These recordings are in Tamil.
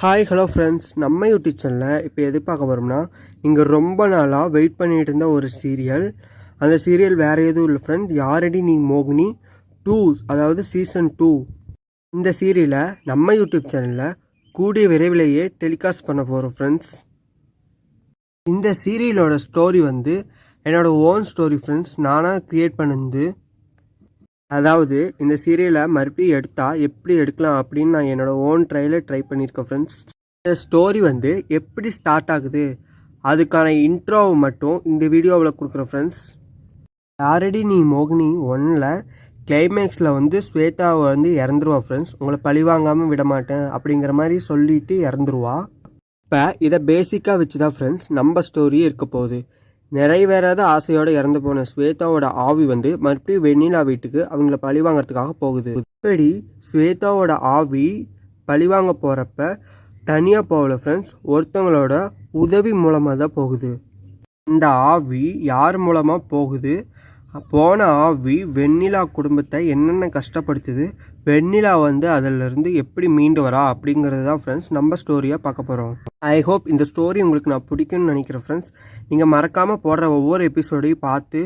ஹாய் ஹலோ ஃப்ரெண்ட்ஸ், நம்ம யூடியூப் சேனலில் இப்போ எது பார்க்க போகிறோம்னா, நீங்கள் ரொம்ப நாளாக வெயிட் பண்ணிகிட்டு இருந்த ஒரு சீரியல். அந்த சீரியல் வேறு எதுவும் இல்லை ஃப்ரெண்ட், யாரடி நீ மோகினி 2, அதாவது சீசன் 2. இந்த சீரியலை நம்ம யூடியூப் சேனலில் கூடிய விரைவிலேயே டெலிகாஸ்ட் பண்ண போகிறோம் ஃப்ரெண்ட்ஸ். இந்த சீரியலோட ஸ்டோரி வந்து என்னோடய ஓன் ஸ்டோரி ஃப்ரெண்ட்ஸ், நானாக க்ரியேட் பண்ணுது. அதாவது இந்த சீரியலை மறுபடியும் எடுத்தால் எப்படி எடுக்கலாம் அப்படின்னு நான் என்னோடய ஓன் ட்ரையில் ட்ரை பண்ணியிருக்கேன் ஃப்ரெண்ட்ஸ். இந்த ஸ்டோரி வந்து எப்படி ஸ்டார்ட் ஆகுது அதுக்கான இன்ட்ரோவை மட்டும் இந்த வீடியோவில் கொடுக்குறேன் ஃப்ரெண்ட்ஸ். ஆல்ரெடி நீ மோகினி 1ல் கிளைமேக்ஸில் வந்து ஸ்வேதாவை வந்து இறந்துருவா ஃப்ரெண்ட்ஸ். உங்களை பழி வாங்காமல் விட மாட்டேன் அப்படிங்கிற மாதிரி சொல்லிட்டு இறந்துருவா. இப்போ இதை பேசிக்காக வச்சு தான் ஃப்ரெண்ட்ஸ் நம்ம ஸ்டோரி இருக்க போகுது. நிறைவேறாத ஆசையோடு இறந்து போன ஸ்வேதாவோட ஆவி வந்து மறுபடியும் வெண்ணிலா வீட்டுக்கு அவங்கள பழி வாங்கிறதுக்காக போகுது. இப்படி ஸ்வேதாவோட ஆவி பழிவாங்க போகிறப்ப தனியாக போகல ஃப்ரெண்ட்ஸ், ஒருத்தவங்களோட உதவி மூலமாக தான் போகுது. இந்த ஆவி யார் மூலமாக போகுது? போன ஆவி வெண்ணிலா குடும்பத்தை என்னென்ன கஷ்டப்படுத்துது, வெண்ணிலா வந்து அதிலிருந்து எப்படி மீண்டு வரா அப்படிங்கிறது தான் ஃப்ரெண்ட்ஸ் நம்ம ஸ்டோரியாக பார்க்க போகிறோம். ஐ ஹோப் இந்த ஸ்டோரி உங்களுக்கு நான் பிடிக்கும்னு நினைக்கிறேன் ஃப்ரெண்ட்ஸ். நீங்கள் மறக்காமல் போடுற ஒவ்வொரு எபிசோடையும் பார்த்து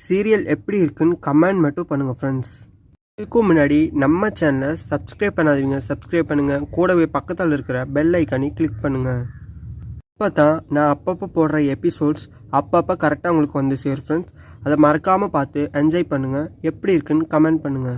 சீரியல் எப்படி இருக்குன்னு கமெண்ட் மட்டும் பண்ணுங்கள் ஃப்ரெண்ட்ஸ். இதுக்கும் முன்னாடி நம்ம சேனலை சப்ஸ்கிரைப் பண்ணாதீங்க, சப்ஸ்கிரைப் பண்ணுங்கள். கூடவே பக்கத்தில் இருக்கிற பெல் ஐக்கானி கிளிக் பண்ணுங்கள். அப்போ தான் நான் அப்பப்போ போடுற எபிசோட்ஸ் அப்பப்போ கரெக்டாக உங்களுக்கு வந்து சேரும் ஃப்ரெண்ட்ஸ். அதை மறக்காமல் பார்த்து என்ஜாய் பண்ணுங்கள். எப்படி இருக்குன்னு கமெண்ட் பண்ணுங்கள்.